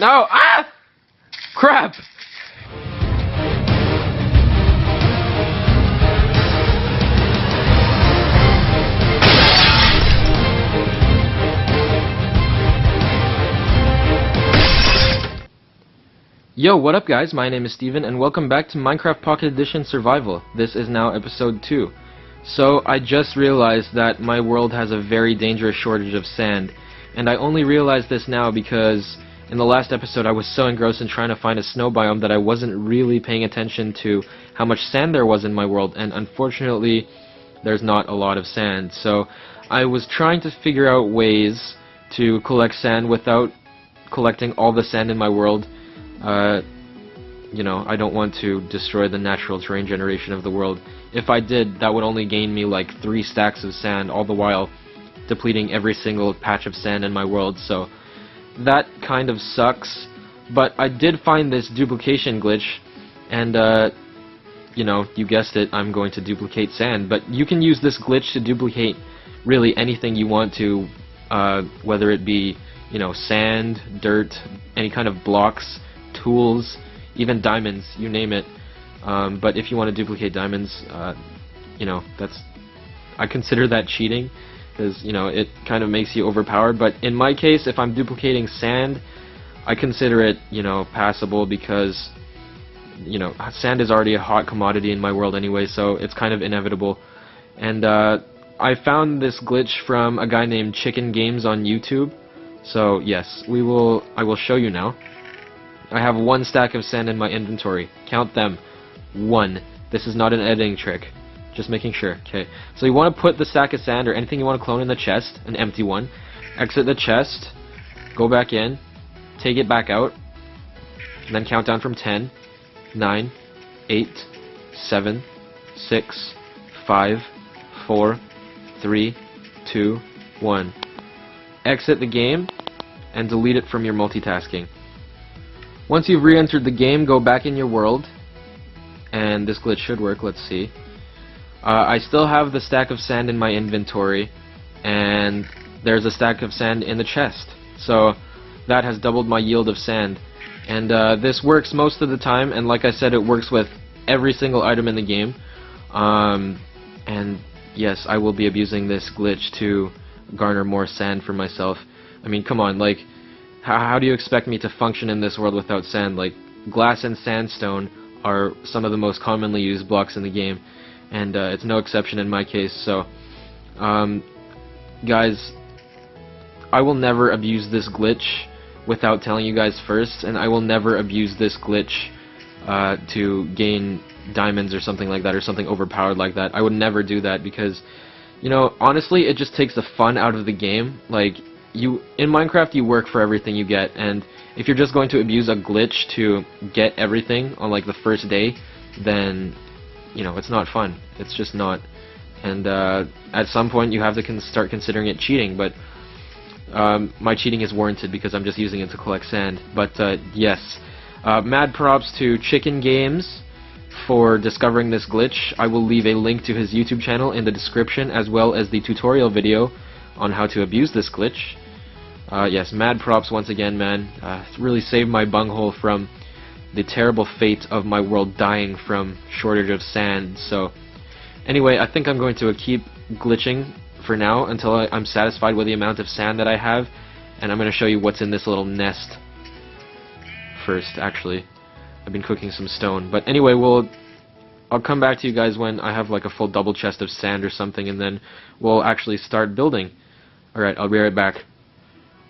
No! Ah! Crap! Yo, what up guys? My name is Steven and welcome back to Minecraft Pocket Edition Survival. This is now episode 2. So, I just realized that my world has a very dangerous shortage of sand. And I only realized this now because in the last episode I was so engrossed in trying to find a snow biome that I wasn't really paying attention to how much sand there was in my world, and unfortunately there's not a lot of sand. So I was trying to figure out ways to collect sand without collecting all the sand in my world. You know, I don't want to destroy the natural terrain generation of the world. If I did, that would only gain me like 3 stacks of sand, all the while depleting every single patch of sand in my world, so that kind of sucks. But I did find this duplication glitch, and you know, you guessed it, I'm going to duplicate sand. But you can use this glitch to duplicate really anything you want to, whether it be, you know, sand, dirt, any kind of blocks, tools, even diamonds, you name it. But if you want to duplicate diamonds, you know, I consider that cheating, because, you know, it kind of makes you overpowered. But in my case, if I'm duplicating sand, I consider it, you know, passable, because, you know, sand is already a hot commodity in my world anyway, so it's kind of inevitable. And I found this glitch from a guy named ChickenGames on YouTube. So yes, I will show you now. I have 1 stack of sand in my inventory. Count them. 1. This is not an editing trick. Just making sure. Okay. So you want to put the stack of sand or anything you want to clone in the chest, an empty one. Exit the chest. Go back in. Take it back out. And then count down from 10, 9, 8, 7, 6, 5, 4, 3, 2, 1. Exit the game and delete it from your multitasking. Once you've re-entered the game, go back in your world, and this glitch should work. Let's see. I still have the stack of sand in my inventory, and there's a stack of sand in the chest, so that has doubled my yield of sand. And this works most of the time, and like I said, it works with every single item in the game. And yes, I will be abusing this glitch to garner more sand for myself. I mean, come on, like, how do you expect me to function in this world without sand? Like, glass and sandstone are some of the most commonly used blocks in the game, and it's no exception in my case. So, guys, I will never abuse this glitch without telling you guys first, and I will never abuse this glitch to gain diamonds or something like that, or something overpowered like that. I would never do that, because, you know, honestly, it just takes the fun out of the game. Like, in Minecraft, you work for everything you get, and if you're just going to abuse a glitch to get everything on, like, the first day, then, you know, it's not fun. It's just not. And at some point, you have to start considering it cheating, but my cheating is warranted because I'm just using it to collect sand. But yes, mad props to ChickenGames for discovering this glitch. I will leave a link to his YouTube channel in the description, as well as the tutorial video on how to abuse this glitch. Yes, mad props once again, man. It's really saved my bunghole from the terrible fate of my world dying from shortage of sand. So anyway, I think I'm going to keep glitching for now until I'm satisfied with the amount of sand that I have, and I'm going to show you what's in this little nest first. Actually, I've been cooking some stone, but anyway, I'll come back to you guys when I have like a full double chest of sand or something, and then we'll actually start building. Alright, I'll be right back.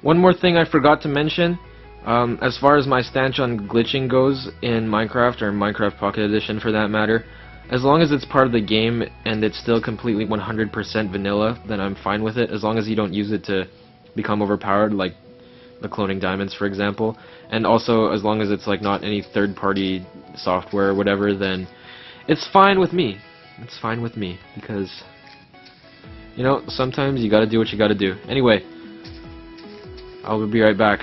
One more thing I forgot to mention, as far as my stance on glitching goes in Minecraft, or Minecraft Pocket Edition for that matter, as long as it's part of the game and it's still completely 100% vanilla, then I'm fine with it, as long as you don't use it to become overpowered, like the cloning diamonds, for example. And also, as long as it's like not any third-party software or whatever, then it's fine with me. It's fine with me, because, you know, sometimes you gotta do what you gotta do. Anyway, I'll be right back.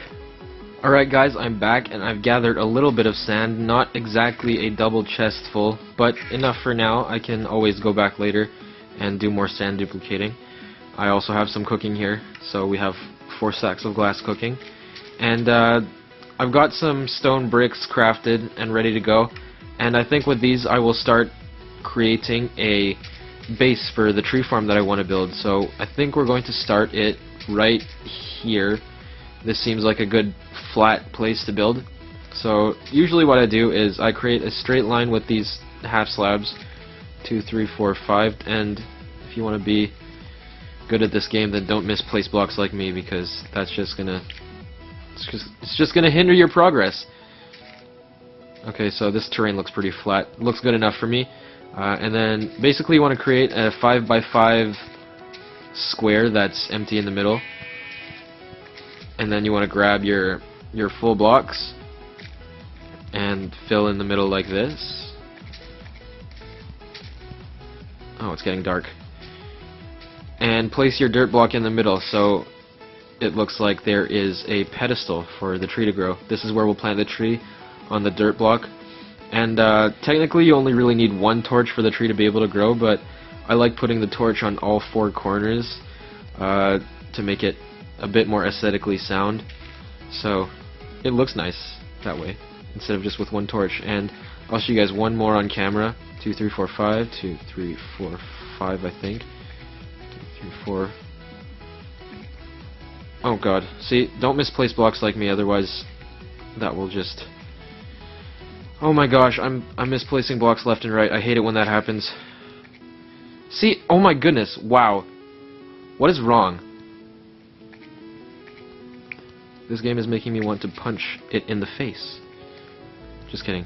Alright guys, I'm back, and I've gathered a little bit of sand, not exactly a double chest full, but enough for now. I can always go back later and do more sand duplicating. I also have some cooking here, so we have 4 stacks of glass cooking. And I've got some stone bricks crafted and ready to go, and I think with these I will start creating a base for the tree farm that I want to build. So I think we're going to start it right here. This seems like a good flat place to build. So usually what I do is I create a straight line with these half slabs, 2, 3, 4, 5, and if you want to be good at this game, then don't misplace blocks like me, because that's just gonna it's just gonna hinder your progress. Okay, so this terrain looks pretty flat. Looks good enough for me. And then basically you want to create a 5 by 5 square that's empty in the middle, and then you want to grab your full blocks and fill in the middle like this. Oh, it's getting dark. And place your dirt block in the middle so it looks like there is a pedestal for the tree to grow. This is where we'll plant the tree, on the dirt block. And technically you only really need one torch for the tree to be able to grow, but I like putting the torch on all 4 corners to make it a bit more aesthetically sound. So it looks nice that way, instead of just with one torch. And I'll show you guys one more on camera. 2, 3, 4, 5. 2, 3, 4, 5, I think. 2, 3, 4. Oh god. See, don't misplace blocks like me, otherwise that will just... Oh my gosh, I'm misplacing blocks left and right. I hate it when that happens. See, oh my goodness, wow. What is wrong? This game is making me want to punch it in the face. Just kidding.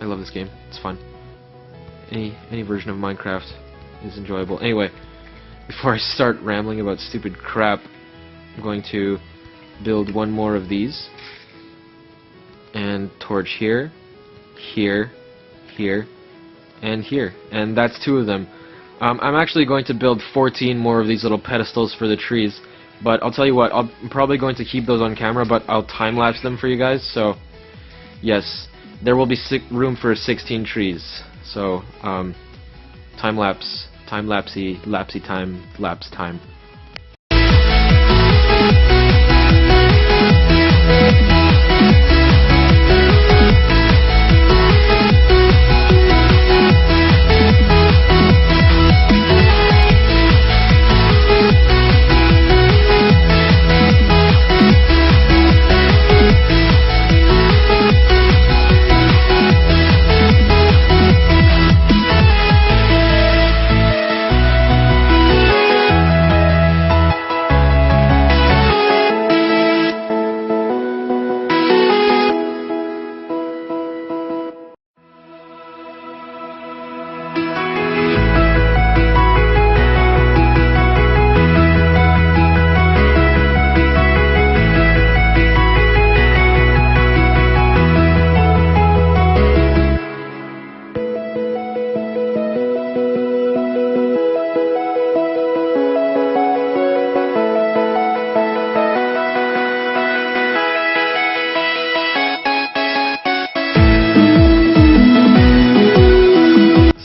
I love this game. It's fun. Any version of Minecraft is enjoyable. Anyway, before I start rambling about stupid crap, I'm going to build one more of these. And torch here, here, here, and here. And that's 2 of them. I'm actually going to build 14 more of these little pedestals for the trees. But I'll tell you what, I'm probably going to keep those on camera, but I'll time-lapse them for you guys. So, yes, there will be room for 16 trees. So, time-lapse, time-lapsey, lapsey time, lapse time.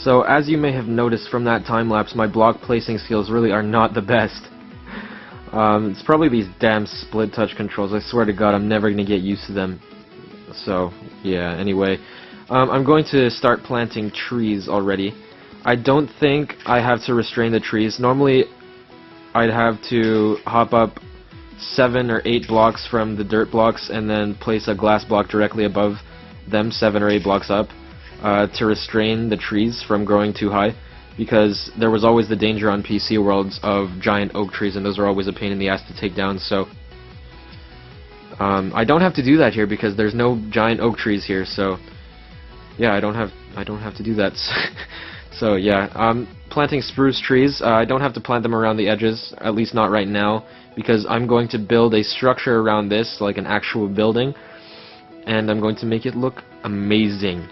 So, as you may have noticed from that time-lapse, my block placing skills really are not the best. It's probably these damn split touch controls. I swear to God, I'm never going to get used to them. So, yeah, anyway. I'm going to start planting trees already. I don't think I have to restrain the trees. Normally, I'd have to hop up 7 or 8 blocks from the dirt blocks and then place a glass block directly above them, 7 or 8 blocks up. To restrain the trees from growing too high, because there was always the danger on PC worlds of giant oak trees, and those are always a pain in the ass to take down. So I don't have to do that here because there's no giant oak trees here. So yeah, I don't have to do that. So yeah, planting spruce trees. I don't have to plant them around the edges, at least not right now, because I'm going to build a structure around this, like an actual building, and I'm going to make it look amazing.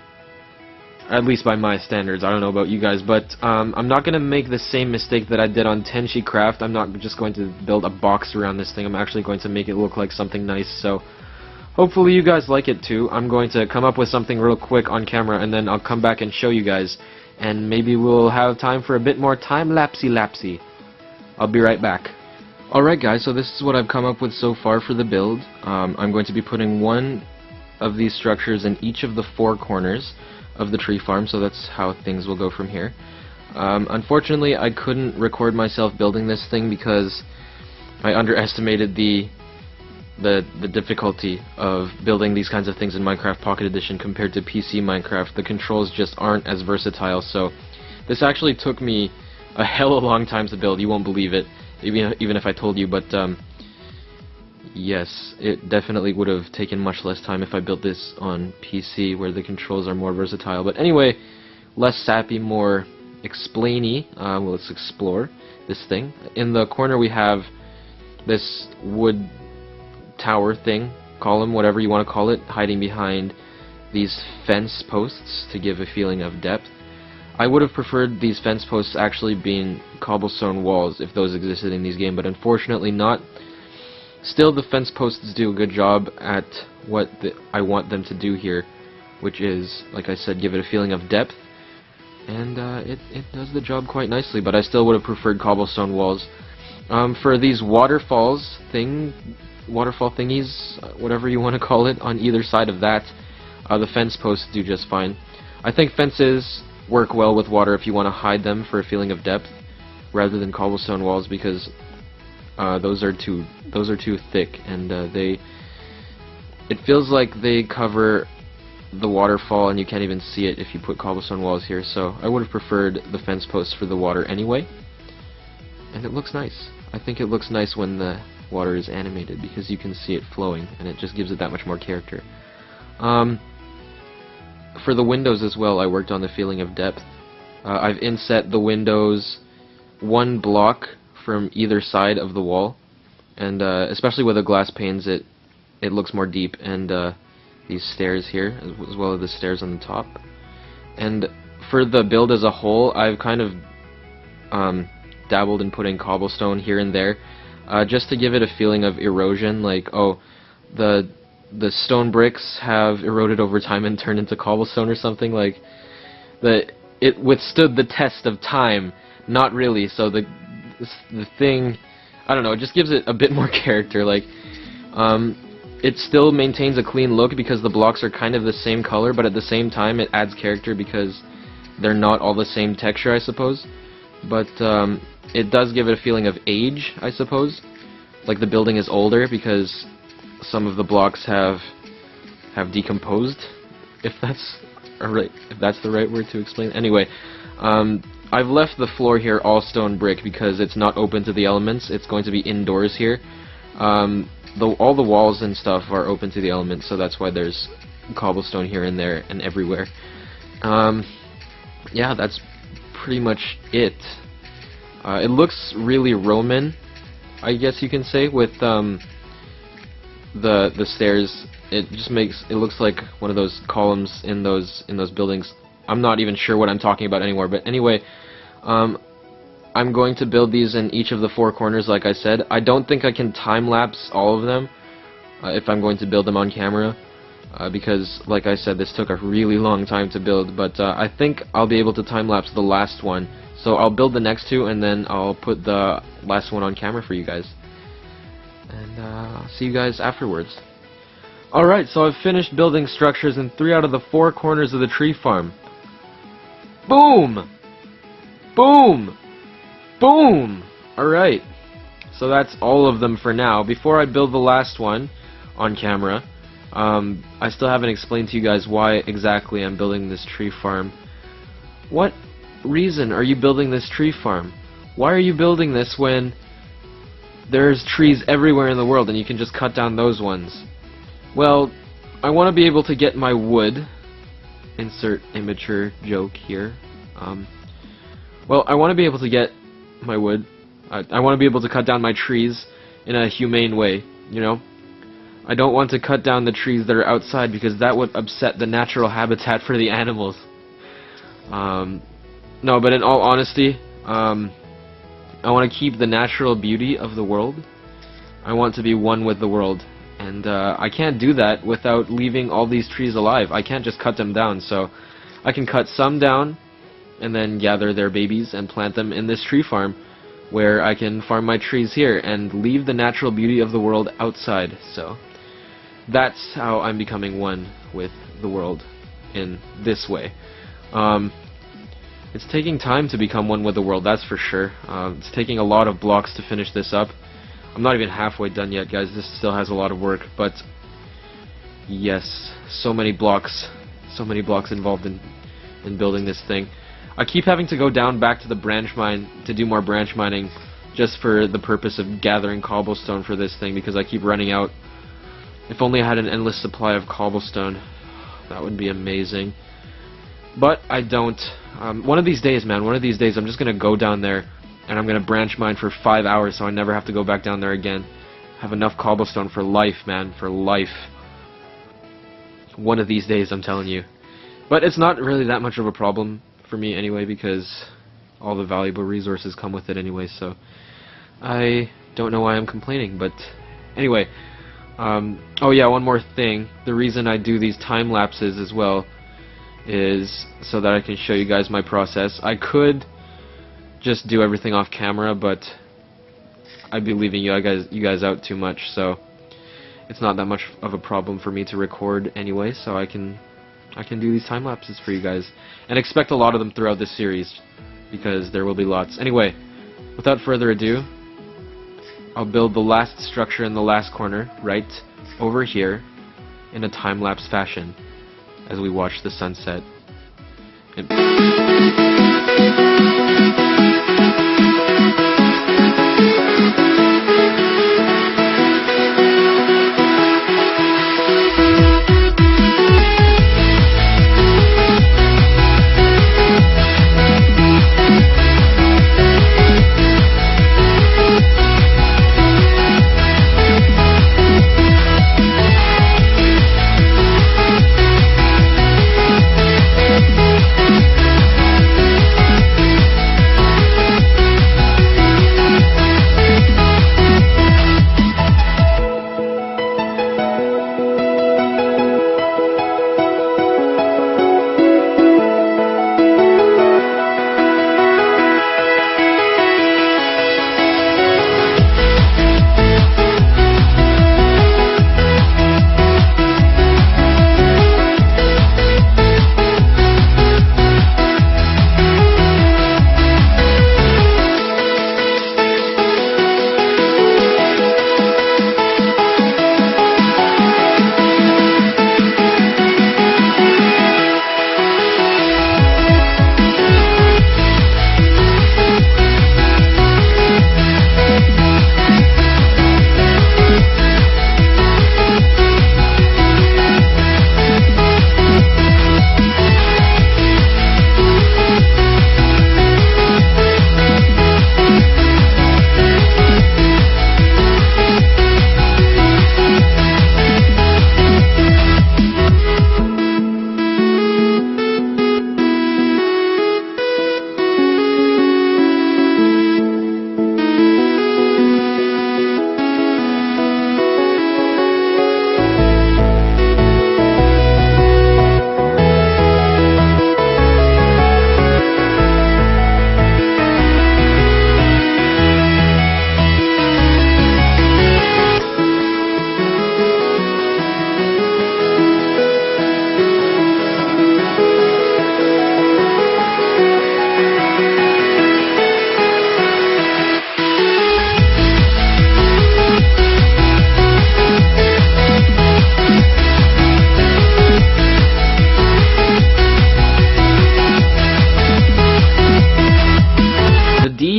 At least by my standards. I don't know about you guys, but I'm not going to make the same mistake that I did on Tenchi Craft. I'm not just going to build a box around this thing. I'm actually going to make it look like something nice, so hopefully you guys like it too. I'm going to come up with something real quick on camera, and then I'll come back and show you guys, and maybe we'll have time for a bit more time-lapsey-lapsey. I'll be right back. Alright guys, so this is what I've come up with so far for the build. I'm going to be putting one of these structures in each of the 4 corners of the tree farm, so that's how things will go from here. Unfortunately, I couldn't record myself building this thing because I underestimated the difficulty of building these kinds of things in Minecraft Pocket Edition compared to PC Minecraft. The controls just aren't as versatile, so this actually took me a hell of a long time to build. You won't believe it, even if I told you, but yes, it definitely would have taken much less time if I built this on PC, where the controls are more versatile. But anyway, less sappy, more explainy. Well, let's explore this thing. In the corner we have this wood tower thing, column, whatever you want to call it, hiding behind these fence posts to give a feeling of depth. I would have preferred these fence posts actually being cobblestone walls if those existed in this game, but unfortunately not. Still, the fence posts do a good job at what I want them to do here, which is, like I said, give it a feeling of depth, and it does the job quite nicely, but I still would have preferred cobblestone walls. For these waterfall thingies, whatever you want to call it, on either side of that, the fence posts do just fine. I think fences work well with water if you want to hide them for a feeling of depth, rather than cobblestone walls, because those are too thick, and it feels like they cover the waterfall and you can't even see it if you put cobblestone walls here. So I would have preferred the fence posts for the water anyway, and it looks nice. I think it looks nice when the water is animated because you can see it flowing, and it just gives it that much more character. For the windows as well, I worked on the feeling of depth. I've inset the windows 1 block from either side of the wall, and especially with the glass panes, it looks more deep, and these stairs here, as well as the stairs on the top. And for the build as a whole, I've kind of dabbled in putting cobblestone here and there, just to give it a feeling of erosion, like, oh, the stone bricks have eroded over time and turned into cobblestone or something, like it withstood the test of time. Not really, so the thing, I don't know, it just gives it a bit more character. Like, it still maintains a clean look because the blocks are kind of the same color, but at the same time it adds character because they're not all the same texture, I suppose. But it does give it a feeling of age, I suppose. Like the building is older because some of the blocks have decomposed, if that's the right word to explain. Anyway, I've left the floor here all stone brick because it's not open to the elements. It's going to be indoors here. All the walls and stuff are open to the elements, so that's why there's cobblestone here and there and everywhere. Yeah, that's pretty much it. It looks really Roman, I guess you can say, with the stairs. It looks like one of those columns in those buildings. I'm not even sure what I'm talking about anymore, but anyway, I'm going to build these in each of the 4 corners, like I said. I don't think I can time-lapse all of them if I'm going to build them on camera, because, like I said, this took a really long time to build, but I think I'll be able to time-lapse the last one. So I'll build the next 2, and then I'll put the last one on camera for you guys. And I'll see you guys afterwards. Alright, so I've finished building structures in 3 out of the 4 corners of the tree farm. Boom! Boom! Boom! Alright, so that's all of them for now. Before I build the last one on camera, I still haven't explained to you guys why exactly I'm building this tree farm. What reason are you building this tree farm? Why are you building this when there's trees everywhere in the world and you can just cut down those ones? Well, I want to be able to get my wood. Insert immature joke here. Well, I want to be able to get my wood. I want to be able to cut down my trees in a humane way, you know? I don't want to cut down the trees that are outside because that would upset the natural habitat for the animals. No, but in all honesty, I want to keep the natural beauty of the world. I want to be one with the world. And I can't do that without leaving all these trees alive. I can't just cut them down, so I can cut some down and then gather their babies and plant them in this tree farm where I can farm my trees here and leave the natural beauty of the world outside. So That's how I'm becoming one with the world in this way. It's taking time to become one with the world, that's for sure. It's taking a lot of blocks to finish this up. I'm not even halfway done yet, guys. This still has a lot of work, but yes, so many blocks involved in building this thing. I keep having to go down back to the branch mine to do more branch mining just for the purpose of gathering cobblestone for this thing, because I keep running out. If only I had an endless supply of cobblestone, that would be amazing. But I don't. One of these days, man, one of these days I'm just gonna go down there and I'm gonna branch mine for 5 hours so I never have to go back down there again. Have enough cobblestone for life, man, for life. One of these days, I'm telling you. But it's not really that much of a problem for me anyway, because all the valuable resources come with it anyway, so I don't know why I'm complaining. But anyway, oh yeah, one more thing. The reason I do these time lapses as well is so that I can show you guys my process. I could just do everything off camera, but I'd be leaving you guys out too much, so it's not that much of a problem for me to record anyway, so I can do these time lapses for you guys, and expect a lot of them throughout this series, because there will be lots. Anyway, without further ado, I'll build the last structure in the last corner right over here in a time lapse fashion as we watch the sunset.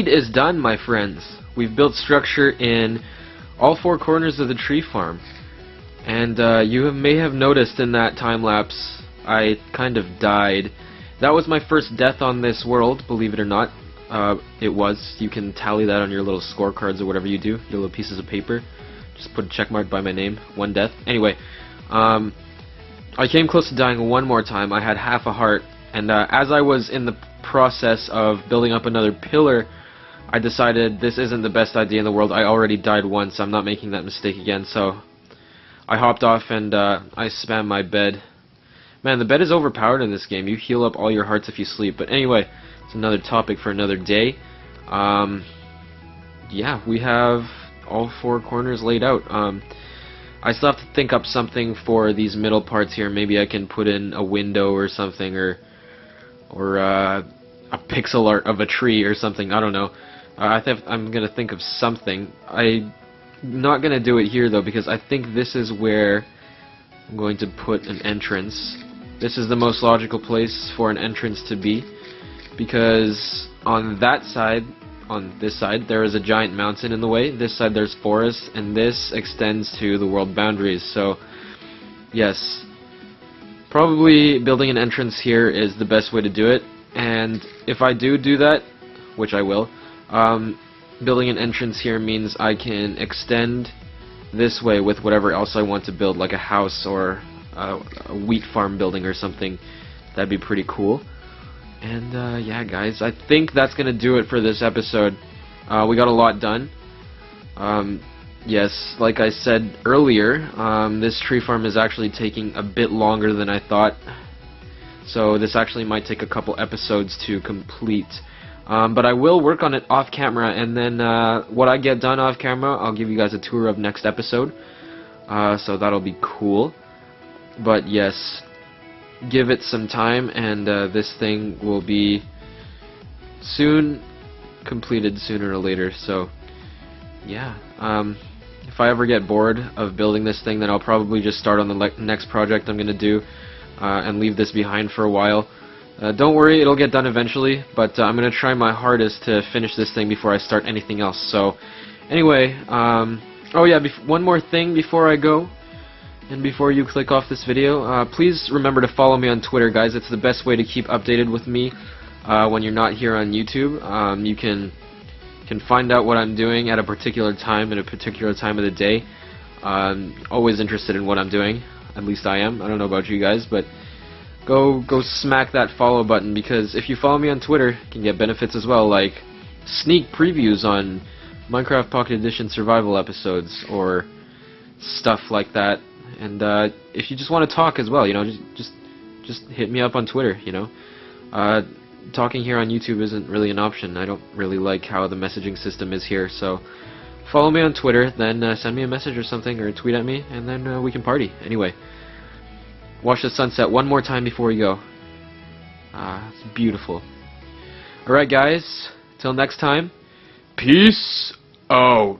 Is done, my friends. We've built structure in all 4 corners of the tree farm, and you may have noticed in that time lapse I kind of died. That was my first death on this world, believe it or not. It was. You can tally that on your little scorecards or whatever you do, your little pieces of paper. Just put a check mark by my name. 1 death. Anyway, I came close to dying one more time. I had half a heart, and as I was in the process of building up another pillar, I decided this isn't the best idea in the world. I already died once. I'm not making that mistake again. So I hopped off and I spammed my bed. Man, the bed is overpowered in this game. You heal up all your hearts if you sleep. But anyway, it's another topic for another day. Yeah, we have all 4 corners laid out. I still have to think up something for these middle parts here. Maybe I can put in a window or something, or a pixel art of a tree or something. I don't know. I think I'm gonna think of something. I'm not gonna do it here though, because I think this is where I'm going to put an entrance. This is the most logical place for an entrance to be, because on that side, on this side, there is a giant mountain in the way. This side there's forest, and this extends to the world boundaries. So yes, probably building an entrance here is the best way to do it. And if I do that, which I will, building an entrance here means I can extend this way with whatever else I want to build, like a house or a wheat farm building or something. That'd be pretty cool. And yeah, guys, I think that's gonna do it for this episode. We got a lot done. Yes, like I said earlier, this tree farm is actually taking a bit longer than I thought. So this actually might take a couple episodes to complete. But I will work on it off camera, and then what I get done off camera, I'll give you guys a tour of next episode. So that'll be cool. But yes, give it some time, and this thing will be soon completed, sooner or later. So yeah, if I ever get bored of building this thing, then I'll probably just start on the next project I'm gonna do, and leave this behind for a while. Don't worry, it'll get done eventually, but I'm gonna try my hardest to finish this thing before I start anything else. So anyway, oh yeah, one more thing before I go, and before you click off this video, please remember to follow me on Twitter, guys. It's the best way to keep updated with me when you're not here on YouTube. You can find out what I'm doing at a particular time, at a particular time of the day. I'm always interested in what I'm doing. At least I am. I don't know about you guys, but go smack that follow button, because if you follow me on Twitter, you can get benefits as well, like sneak previews on Minecraft Pocket Edition survival episodes or stuff like that. And if you just want to talk as well, you know, just hit me up on Twitter. You know, talking here on YouTube isn't really an option. I don't really like how the messaging system is here. So follow me on Twitter, then send me a message or something, or tweet at me, and then we can party. Anyway, watch the sunset one more time before you go. It's beautiful. Alright guys, till next time, peace out.